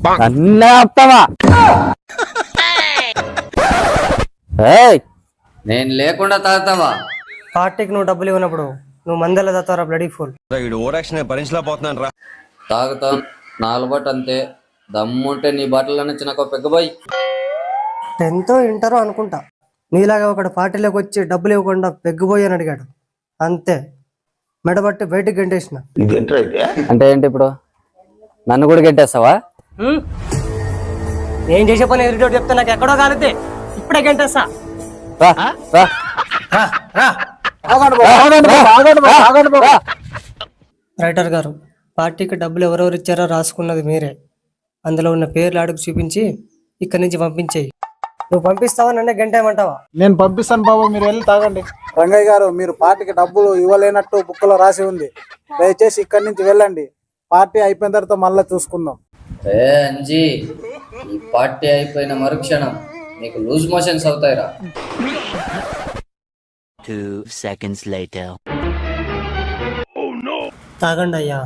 అన్నీ ఆపుతావా? ఏయ్, నేను లేకుండా తాగుతావా? పార్టీకి నువ్వు డబ్బులు ఇవ్వనప్పుడు నువ్వు మందెలా తాతారా బ్లడీ ఫుల్? తాగుతాం, నాలుగు బట్ అంతే. దమ్ముంటే నీ బట్టల నుంచి నాకు పెగ్గబోయ్. 10th ఇంటరో అనుకుంటా, నీలాగా ఒకడు పార్టీలోకి వచ్చి డబ్బులు ఇవ్వకుండా పెగ్గుపోయి అని అడిగాడు. అంతే, మెడబట్టి బయటికి గంటేసిన. అంటే ఏంటి ఇప్పుడు? నన్ను కూడా గెంటేస్తావా? నేను చేసే పని ఎదుటి చెప్తే నాకు ఎక్కడో కాలితే ఇప్పుడే గంటేస్తా. రా, రా. రైటర్ గారు, పార్టీకి డబ్బులు ఎవరెవరు ఇచ్చారో రాసుకున్నది మీరే. అందులో ఉన్న పేర్లు అడుగు చూపించి ఇక్కడి నుంచి పంపించేయి. నువ్వు పంపిస్తావా, నన్నే గంటేయమంటావా? నేను పంపిస్తాను బాబు, మీరు వెళ్ళి తాగండి. రంగయ్య గారు, మీరు పార్టీకి డబ్బులు ఇవ్వలేనట్టు బుక్కులో రాసి ఉంది. దయచేసి ఇక్కడి నుంచి వెళ్ళండి. పార్టీ అయిపోయిన తర్వాత మళ్ళీ చూసుకుందాం. అంజీ, ఈ పార్టీ అయిపోయిన మరుక్షణం నీకు లూజ్ మోషన్స్ అవుతాయిరా. 2 seconds later. తాగండి అయ్యా.